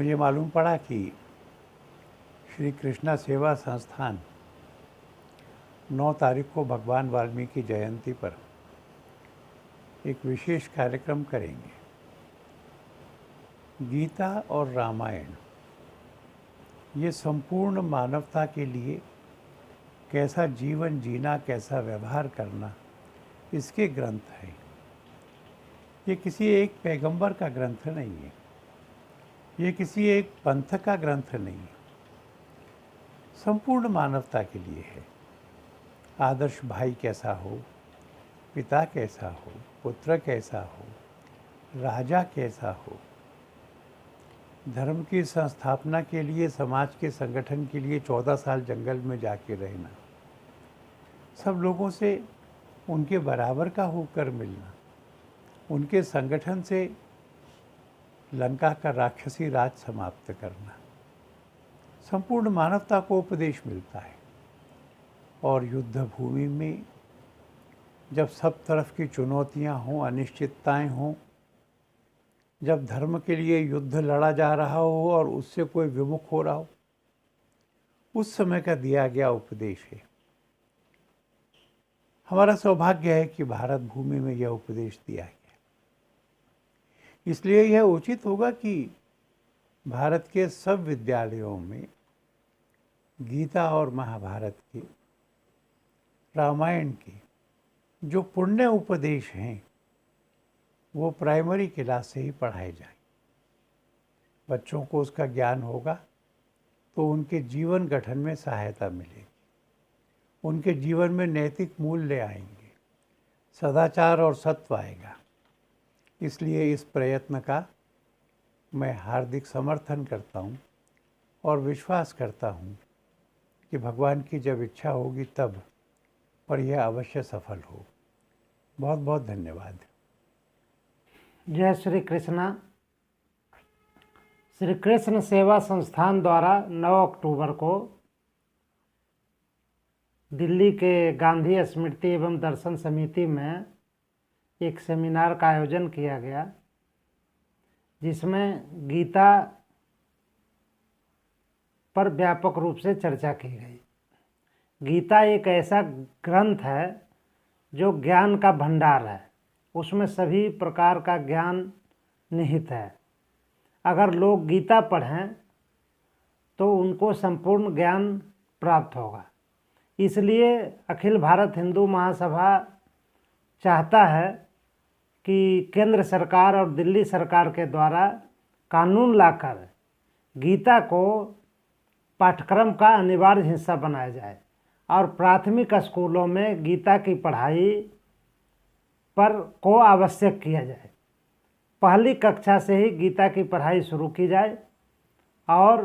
मुझे मालूम पड़ा कि श्री कृष्णा सेवा संस्थान 9 तारीख को भगवान वाल्मीकि जयंती पर एक विशेष कार्यक्रम करेंगे। गीता और रामायण ये संपूर्ण मानवता के लिए कैसा जीवन जीना, कैसा व्यवहार करना, इसके ग्रंथ हैं। ये किसी एक पैगंबर का ग्रंथ नहीं है, ये किसी एक पंथ का ग्रंथ नहीं है, संपूर्ण मानवता के लिए है। आदर्श भाई कैसा हो, पिता कैसा हो, पुत्र कैसा हो, राजा कैसा हो, धर्म की संस्थापना के लिए, समाज के संगठन के लिए 14 साल जंगल में जाके रहना, सब लोगों से उनके बराबर का होकर मिलना, उनके संगठन से लंका का राक्षसी राज समाप्त करना, संपूर्ण मानवता को उपदेश मिलता है। और युद्ध भूमि में जब सब तरफ की चुनौतियां हों, अनिश्चितताएं हों, जब धर्म के लिए युद्ध लड़ा जा रहा हो और उससे कोई विमुख हो रहा हो, उस समय का दिया गया उपदेश है। हमारा सौभाग्य है कि भारत भूमि में यह उपदेश दिया गया। इसलिए यह उचित होगा कि भारत के सब विद्यालयों में गीता और महाभारत के, रामायण के जो पुण्य उपदेश हैं वो प्राइमरी क्लास से ही पढ़ाए जाएं। बच्चों को उसका ज्ञान होगा तो उनके जीवन गठन में सहायता मिलेगी, उनके जीवन में नैतिक मूल्य आएंगे, सदाचार और सत्व आएगा। इसलिए इस प्रयत्न का मैं हार्दिक समर्थन करता हूँ और विश्वास करता हूँ कि भगवान की जब इच्छा होगी तब पर यह अवश्य सफल हो। बहुत बहुत धन्यवाद। जय श्री कृष्णा। श्री कृष्ण सेवा संस्थान द्वारा 9 अक्टूबर को दिल्ली के गांधी स्मृति एवं दर्शन समिति में एक सेमिनार का आयोजन किया गया, जिसमें गीता पर व्यापक रूप से चर्चा की गई। गीता एक ऐसा ग्रंथ है जो ज्ञान का भंडार है, उसमें सभी प्रकार का ज्ञान निहित है। अगर लोग गीता पढ़ें तो उनको संपूर्ण ज्ञान प्राप्त होगा। इसलिए अखिल भारत हिंदू महासभा चाहता है कि केंद्र सरकार और दिल्ली सरकार के द्वारा कानून लाकर गीता को पाठ्यक्रम का अनिवार्य हिस्सा बनाया जाए और प्राथमिक स्कूलों में गीता की पढ़ाई को आवश्यक किया जाए। पहली कक्षा से ही गीता की पढ़ाई शुरू की जाए और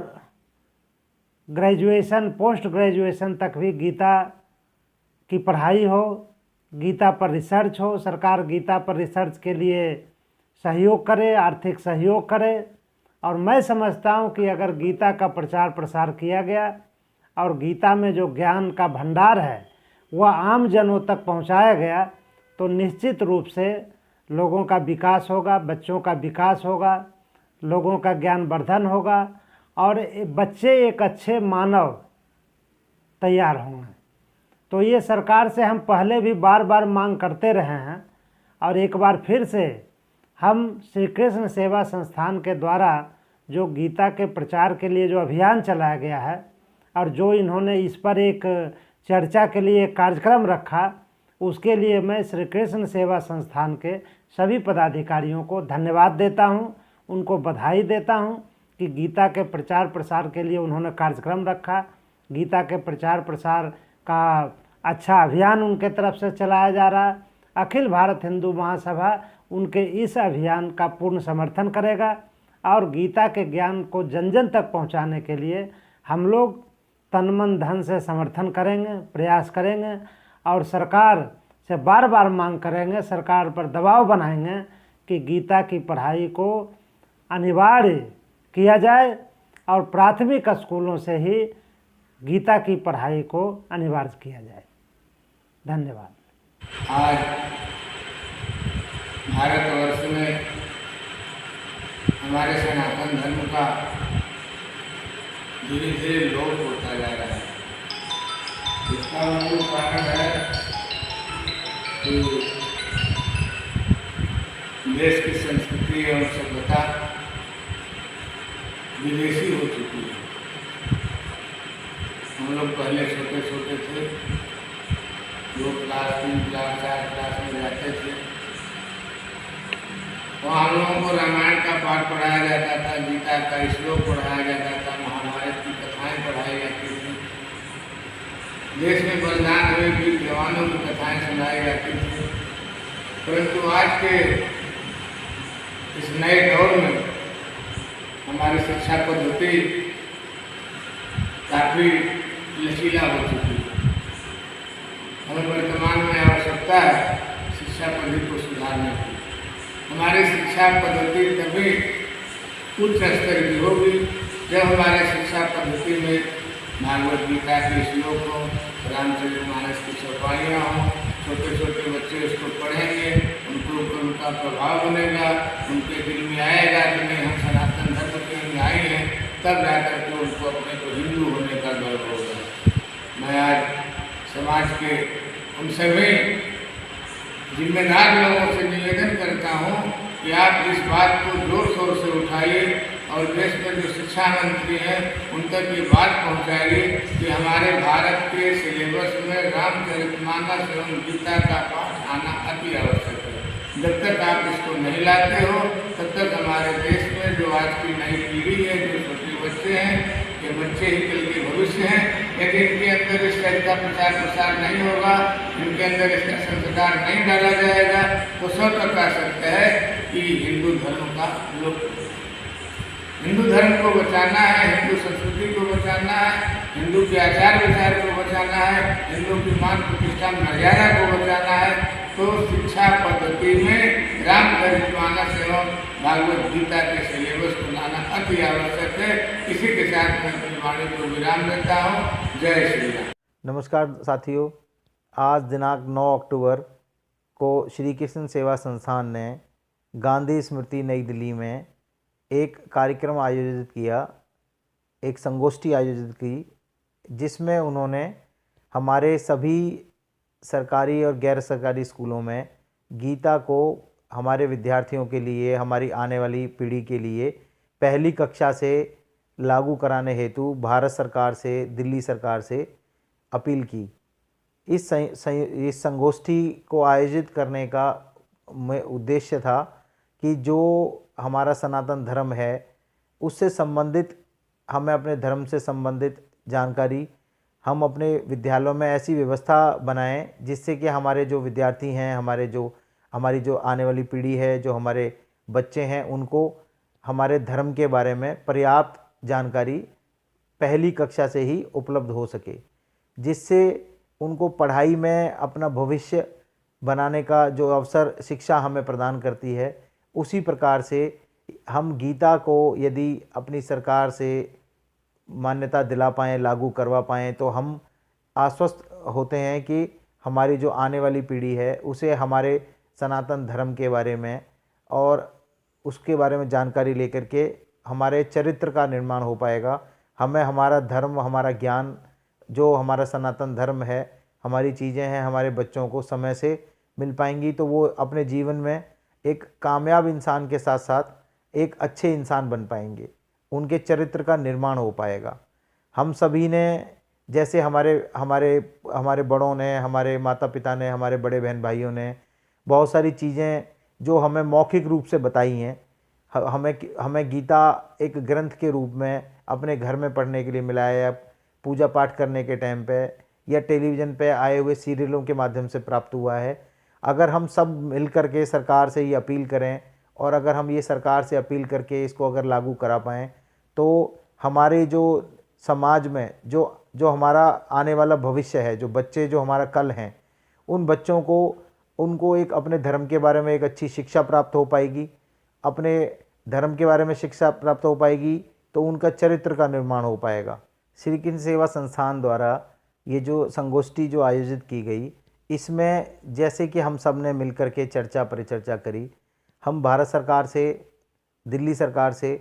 ग्रेजुएशन, पोस्ट ग्रेजुएशन तक भी गीता की पढ़ाई हो, गीता पर रिसर्च हो। सरकार गीता पर रिसर्च के लिए सहयोग करे, आर्थिक सहयोग करे। और मैं समझता हूँ कि अगर गीता का प्रचार प्रसार किया गया और गीता में जो ज्ञान का भंडार है वह आम जनों तक पहुँचाया गया तो निश्चित रूप से लोगों का विकास होगा, बच्चों का विकास होगा, लोगों का ज्ञान वर्धन होगा और बच्चे एक अच्छे मानव तैयार होंगे। तो ये सरकार से हम पहले भी बार बार मांग करते रहे हैं और एक बार फिर से हम श्री कृष्ण सेवा संस्थान के द्वारा जो गीता के प्रचार के लिए जो अभियान चलाया गया है और जो इन्होंने इस पर एक चर्चा के लिए एक कार्यक्रम रखा, उसके लिए मैं श्री कृष्ण सेवा संस्थान के सभी पदाधिकारियों को धन्यवाद देता हूं, उनको बधाई देता हूं कि गीता के प्रचार प्रसार के लिए उन्होंने कार्यक्रम रखा। गीता के प्रचार प्रसार का अच्छा अभियान उनके तरफ से चलाया जा रहा है। अखिल भारत हिंदू महासभा उनके इस अभियान का पूर्ण समर्थन करेगा और गीता के ज्ञान को जन जन तक पहुंचाने के लिए हम लोग तन मन धन से समर्थन करेंगे, प्रयास करेंगे और सरकार से बार बार मांग करेंगे, सरकार पर दबाव बनाएंगे कि गीता की पढ़ाई को अनिवार्य किया जाए और प्राथमिक स्कूलों से ही गीता की पढ़ाई को अनिवार्य किया जाए। धन्यवाद। आज भारतवर्ष में हमारे सनातन धर्म का धीरे धीरे लोप होता जा रहा है। इसका मूल कारण है कि देश की संस्कृति एवं सभ्यता विदेशी हो चुकी है। हम लोग पहले छोटे छोटे थे, 2 क्लास 3 क्लास 4 क्लास में जाते थे, तो हम लोगों को रामायण का पाठ पढ़ाया जाता था, गीता का श्लोक पढ़ाया जाता था, महाभारत की कथाएं पढ़ाई जाती थी, देश में बलिदान हुए वीर जवानों की कथाएं सुनाई जाती थी। परंतु आज के इस नए दौर में हमारी शिक्षा पद्धति काफ़ी लचीला हो चुकी है। हमें वर्तमान में आवश्यकता है शिक्षा पद्धति को सुधारने की। हमारी शिक्षा पद्धति तभी उच्च स्तर की होगी जब हमारे शिक्षा पद्धति में भागवत गीता के श्लोक हो, रामचरितमानस की चौपाइयाँ हों, छोटे छोटे बच्चे उसको पढ़ेंगे, उनको ऊपर उनका प्रभाव बनेगा, उनके दिल में आएगा कि नहीं हम सनातन धर्म के अंदर आए हैं, तब जाकर के उनको अपने को हिंदू होने का गर्व होगा। मैं आज समाज के उन सभी जिम्मेदार लोगों से निवेदन करता हूँ कि आप इस बात को जोर शोर से उठाइए और देश में जो शिक्षा मंत्री हैं उन तक ये बात पहुँचाइए कि हमारे भारत के सिलेबस में रामचरितमानस एवं गीता का पाठ आना अति आवश्यक है। जब तक आप इसको नहीं लाते हो तब तक हमारे देश में जो आज की नई पीढ़ी है, जो छोटे बच्चे हैं, ये बच्चे ही कल के भविष्य हैं, यदि इनके अंदर इस तरह का प्रचार प्रसार नहीं होगा, इनके अंदर इसका संस्कार नहीं डाला जाएगा, तो 100% सत्य है कि हिंदू धर्म का लोप, हिंदू धर्म को बचाना है, हिंदू संस्कृति को बचाना है, हिंदू के आचार विचार को बचाना है, हिंदू की मान प्रतिष्ठा मर्यादा को बचाना है, तो शिक्षा पद्धति में रामचरितमानस एवं भागवत गीता के सिलेबस को लाना अति आवश्यक है। इसी के साथ मैं अपनी वाणी को विराम देता हूँ। जय श्री राम। नमस्कार साथियों, आज दिनांक 9 अक्टूबर को श्री कृष्ण सेवा संस्थान ने गांधी स्मृति नई दिल्ली में एक कार्यक्रम आयोजित किया, एक संगोष्ठी आयोजित की, जिसमें उन्होंने हमारे सभी सरकारी और गैर सरकारी स्कूलों में गीता को हमारे विद्यार्थियों के लिए, हमारी आने वाली पीढ़ी के लिए पहली कक्षा से लागू कराने हेतु भारत सरकार से, दिल्ली सरकार से अपील की। इस संगोष्ठी को आयोजित करने का उद्देश्य था कि जो हमारा सनातन धर्म है उससे संबंधित, हमें अपने धर्म से संबंधित जानकारी हम अपने विद्यालयों में ऐसी व्यवस्था बनाएं जिससे कि हमारे जो विद्यार्थी हैं, हमारी जो आने वाली पीढ़ी है, जो हमारे बच्चे हैं, उनको हमारे धर्म के बारे में पर्याप्त जानकारी पहली कक्षा से ही उपलब्ध हो सके, जिससे उनको पढ़ाई में अपना भविष्य बनाने का जो अवसर शिक्षा हमें प्रदान करती है, उसी प्रकार से हम गीता को यदि अपनी सरकार से मान्यता दिला पाएँ, लागू करवा पाएँ, तो हम आश्वस्त होते हैं कि हमारी जो आने वाली पीढ़ी है उसे हमारे सनातन धर्म के बारे में और उसके बारे में जानकारी लेकर के हमारे चरित्र का निर्माण हो पाएगा। हमें हमारा धर्म, हमारा ज्ञान, जो हमारा सनातन धर्म है, हमारी चीज़ें हैं, हमारे बच्चों को समय से मिल पाएंगी, तो वो अपने जीवन में एक कामयाब इंसान के साथ साथ एक अच्छे इंसान बन पाएंगे, उनके चरित्र का निर्माण हो पाएगा। हम सभी ने, जैसे हमारे बड़ों ने, हमारे माता पिता ने, हमारे बड़े बहन भाइयों ने बहुत सारी चीज़ें जो हमें मौखिक रूप से बताई हैं, हमें गीता एक ग्रंथ के रूप में अपने घर में पढ़ने के लिए मिला है, या पूजा पाठ करने के टाइम पे, या टेलीविज़न पे आए हुए सीरियलों के माध्यम से प्राप्त हुआ है। अगर हम सब मिल कर के सरकार से ये अपील करें, और अगर हम ये सरकार से अपील करके इसको अगर लागू करा पाएँ, तो हमारे जो समाज में जो हमारा आने वाला भविष्य है, जो बच्चे जो हमारा कल हैं, उन बच्चों को, उनको एक अपने धर्म के बारे में एक अच्छी शिक्षा प्राप्त हो पाएगी, अपने धर्म के बारे में शिक्षा प्राप्त हो पाएगी, तो उनका चरित्र का निर्माण हो पाएगा। श्री कृष्ण सेवा संस्थान द्वारा ये जो संगोष्ठी जो आयोजित की गई, इसमें जैसे कि हम सब ने मिल कर के चर्चा परिचर्चा करी, हम भारत सरकार से, दिल्ली सरकार से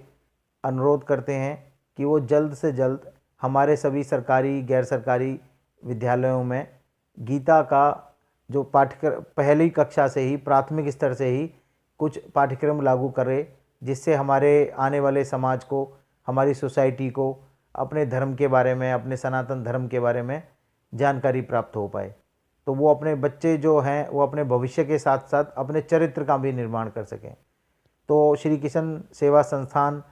अनुरोध करते हैं कि वो जल्द से जल्द हमारे सभी सरकारी गैर सरकारी विद्यालयों में गीता का जो पाठ्यक्रम पहली कक्षा से ही, प्राथमिक स्तर से ही कुछ पाठ्यक्रम लागू करे, जिससे हमारे आने वाले समाज को, हमारी सोसाइटी को अपने धर्म के बारे में, अपने सनातन धर्म के बारे में जानकारी प्राप्त हो पाए। तो वो अपने बच्चे जो हैं वो अपने भविष्य के साथ साथ अपने चरित्र का भी निर्माण कर सकें। तो श्री कृष्ण सेवा संस्थान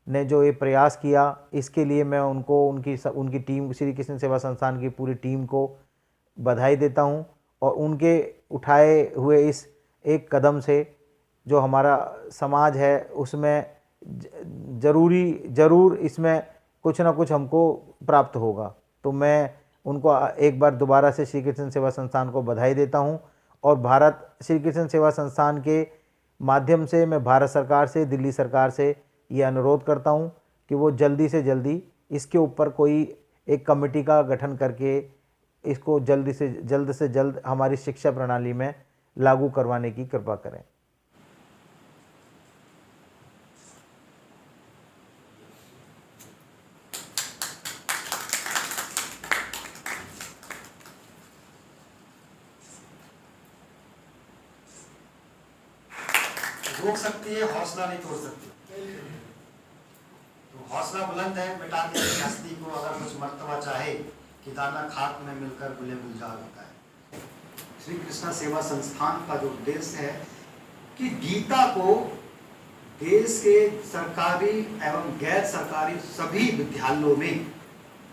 ने जो ये प्रयास किया, इसके लिए मैं उनको, उनकी टीम, श्री कृष्ण सेवा संस्थान की पूरी टीम को बधाई देता हूँ। और उनके उठाए हुए इस एक कदम से जो हमारा समाज है उसमें ज़रूर इसमें कुछ ना कुछ हमको प्राप्त होगा। तो मैं उनको एक बार दोबारा से श्री कृष्ण सेवा संस्थान को बधाई देता हूँ। और श्री कृष्ण सेवा संस्थान के माध्यम से मैं भारत सरकार से, दिल्ली सरकार से ये अनुरोध करता हूँ कि वो जल्दी से जल्दी इसके ऊपर कोई एक कमेटी का गठन करके इसको जल्द से जल्द हमारी शिक्षा प्रणाली में लागू करवाने की कृपा करें। रोक सकती है, हौसला नहीं तोड़ सकती। तो हौसला बुलंद है, मिटा देगी हस्ती को अगर कुछ मर्तबा चाहे, कि दाना खाक में मिलकर गुले गुलजार होता है। श्री कृष्ण सेवा संस्थान का जो उद्देश्य है कि गीता को देश के सरकारी एवं गैर सरकारी सभी विद्यालयों में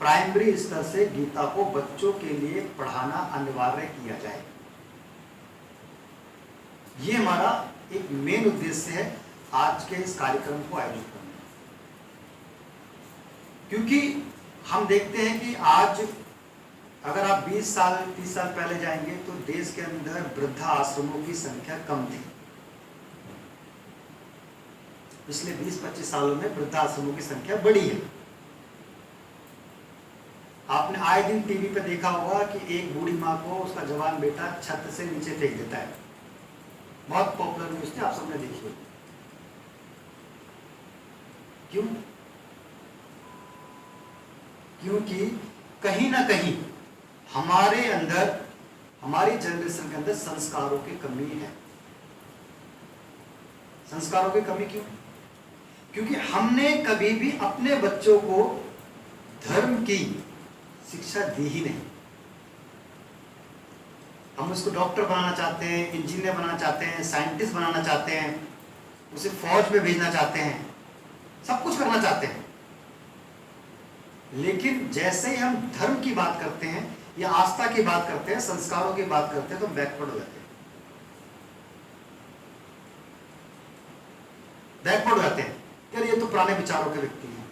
प्राइमरी स्तर से गीता को बच्चों के लिए पढ़ाना अनिवार्य किया जाए। ये हमारा एक मेन उद्देश्य है आज के इस कार्यक्रम को आयोजित करना। क्योंकि हम देखते हैं कि आज अगर आप 20 साल 30 साल पहले जाएंगे तो देश के अंदर वृद्धा आश्रमों की संख्या कम थी। पिछले 20-25 सालों में वृद्धा आश्रमों की संख्या बढ़ी है। आपने आए दिन टीवी पे देखा होगा कि एक बूढ़ी माँ को उसका जवान बेटा छत से नीचे फेंक देता है। बहुत पॉपुलर न्यूज थी, आप सबने देखी होगी। क्यों? क्योंकि कहीं ना कहीं हमारे अंदर, हमारी जनरेशन के अंदर संस्कारों की कमी है। संस्कारों की कमी क्यों? क्योंकि हमने कभी भी अपने बच्चों को धर्म की शिक्षा दी ही नहीं। हम उसको डॉक्टर बनाना चाहते हैं, इंजीनियर बनाना चाहते हैं, साइंटिस्ट बनाना चाहते हैं, उसे फौज में भेजना चाहते हैं, सब कुछ करना चाहते हैं। लेकिन जैसे ही हम धर्म की बात करते हैं या आस्था की बात करते हैं, संस्कारों की बात करते हैं, तो बैकवर्ड हो जाते हैं। बैकवर्ड हो जाते हैं। यार ये तो पुराने विचारों के व्यक्ति हैं।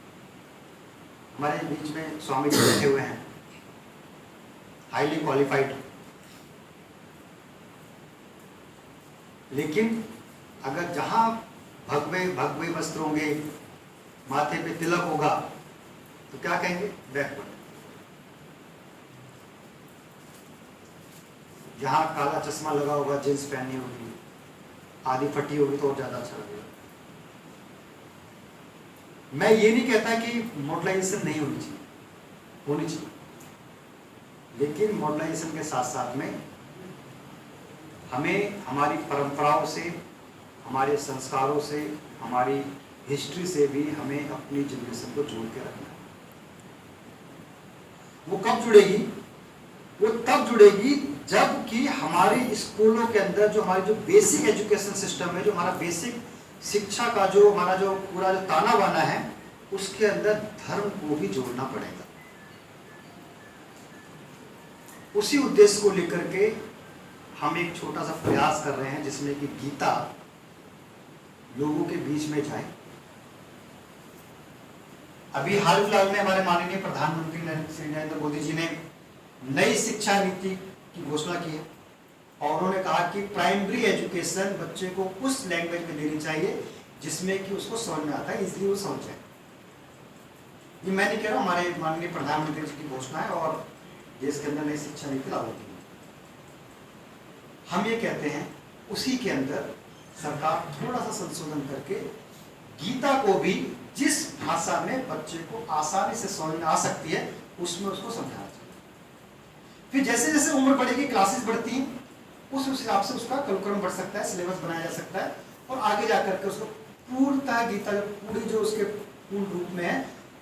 हमारे बीच में स्वामी जी बैठे हुए हैं, हाईली क्वालिफाइड। लेकिन अगर जहां भगवे वस्त्र होंगे, माथे पे तिलक होगा, तो क्या कहेंगे? बैकवर्ड। जहां काला चश्मा लगा होगा, जींस पहनी होगी, आधी फटी होगी, तो और ज्यादा अच्छा लगेगा। मैं ये नहीं कहता कि मॉडर्नाइजेशन नहीं होनी चाहिए, होनी चाहिए। लेकिन मॉडर्नाइजेशन के साथ साथ में हमें हमारी परंपराओं से, हमारे संस्कारों से, हमारी हिस्ट्री से भी हमें अपनी जनरेशन को जोड़ के रखना है। वो कब जुड़ेगी? वो तब जुड़ेगी जबकि हमारे स्कूलों के अंदर जो हमारी जो बेसिक एजुकेशन सिस्टम है, जो हमारा बेसिक शिक्षा का जो हमारा जो पूरा जो ताना बाना है, उसके अंदर धर्म को भी जोड़ना पड़ेगा। उसी उद्देश्य को लेकर के हम एक छोटा सा प्रयास कर रहे हैं, जिसमें कि गीता लोगों के बीच में जाए। अभी हाल फिलहाल में हमारे माननीय प्रधानमंत्री श्री नरेंद्र मोदी जी ने नई शिक्षा नीति की घोषणा की है और उन्होंने कहा कि प्राइमरी एजुकेशन बच्चे को उस लैंग्वेज में देनी चाहिए जिसमें कि उसको समझ में आता है, इसलिए वो समझ जाए। ये मैं नहीं कह रहा हूँ, हमारे माननीय प्रधानमंत्री जी की घोषणा है और देश के अंदर नई शिक्षा नीति लागू की। हम ये कहते हैं उसी के अंदर सरकार थोड़ा सा संशोधन करके गीता को भी जिस भाषा में बच्चे को आसानी से समझ में आ सकती है उसमें उसको समझाना चाहिए। फिर जैसे जैसे उम्र बढ़ेगी, क्लासेस बढ़ती हैं, उस हिसाब से उसका करिकुलम बढ़ सकता है, सिलेबस बनाया जा सकता है और आगे जाकर के उसको पूर्णतः गीता पूरी जो उसके पूर्ण रूप में है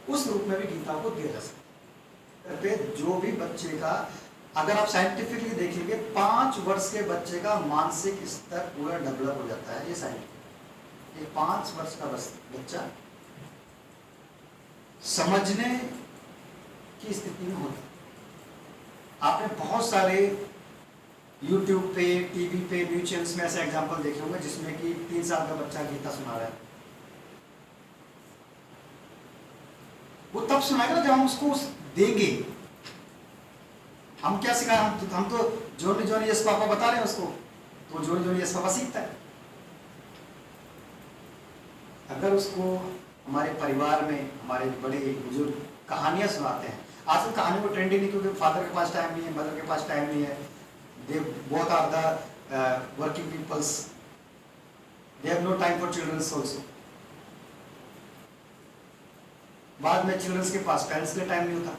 उस रूप में भी गीता को दिया जा सकता है। जो भी बच्चे का, अगर आप साइंटिफिकली देखेंगे, 5 वर्ष के बच्चे का मानसिक स्तर पूरा डेवलप हो जाता है। ये साइंटिफिक, ये 5 वर्ष का बच्चा समझने की स्थिति में होता है। आपने बहुत सारे YouTube पे, टीवी पे, न्यूज चैनल्स में ऐसे एग्जांपल देखे होंगे जिसमें कि 3 साल का बच्चा गीता सुना रहा है। वो तब सुनाएगा जब हम उसको देंगे। हम क्या सिखाए, हम तो जोनी जोनी यस पापा बता रहे हैं उसको, तो जोनी जोनी यस पापा सीखता है। अगर उसको हमारे परिवार में हमारे बड़े बुजुर्ग कहानियां सुनाते हैं, आजकल कहानी को ट्रेंडिंग नहीं, क्योंकि फादर के पास टाइम नहीं है, मदर के पास टाइम नहीं है, they both are the working peoples, they have no time for children also। बाद में चिल्ड्रंस के पास पेरेंट्स के लिए टाइम नहीं होता।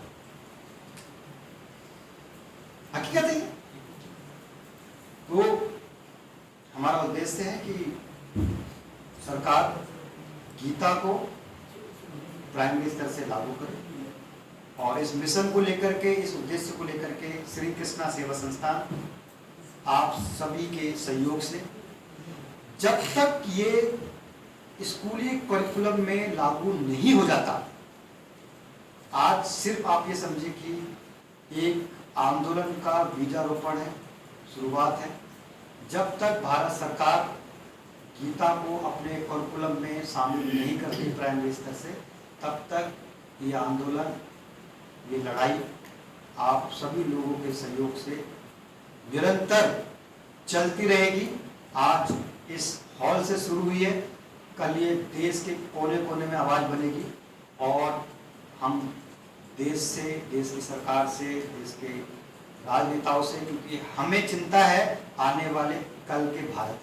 हकीकत है। तो हमारा उद्देश्य है कि सरकार गीता को प्राइमरी स्तर से लागू करे और इस मिशन को लेकर के, इस उद्देश्य को लेकर के श्री कृष्णा सेवा संस्थान आप सभी के सहयोग से जब तक ये स्कूली करिकुलम में लागू नहीं हो जाता, आज सिर्फ आप ये समझिए कि एक आंदोलन का बीजारोपण है, शुरुआत है। जब तक भारत सरकार गीता को अपने करिकुलम में शामिल नहीं करती प्राइमरी स्तर से, तब तक ये आंदोलन, ये लड़ाई आप सभी लोगों के सहयोग से निरंतर चलती रहेगी। आज इस हॉल से शुरू हुई है, कल ये देश के कोने कोने में आवाज बनेगी और हम देश से, देश की सरकार से, देश के राजनेताओं से, क्योंकि हमें चिंता है आने वाले कल के भारत